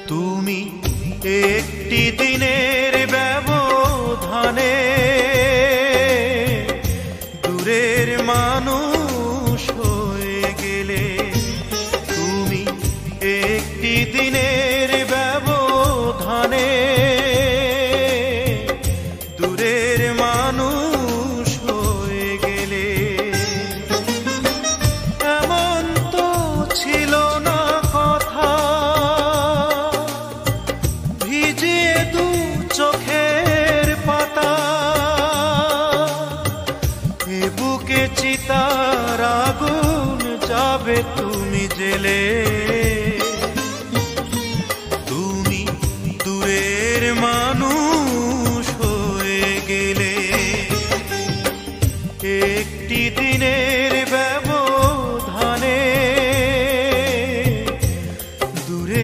তুমি একটি দিনের ব্যবধানে দূরের মানুষ হয়ে গেলে। তুমি একটি দিনের ব্যবধানে দূরের মানুষ হয়ে গেলে। এমন তো ছিল না কথা ভিজিয়ে দু চোখের পাতা, এ বুকে চিতার আগুন যাবে তুমি জেলে।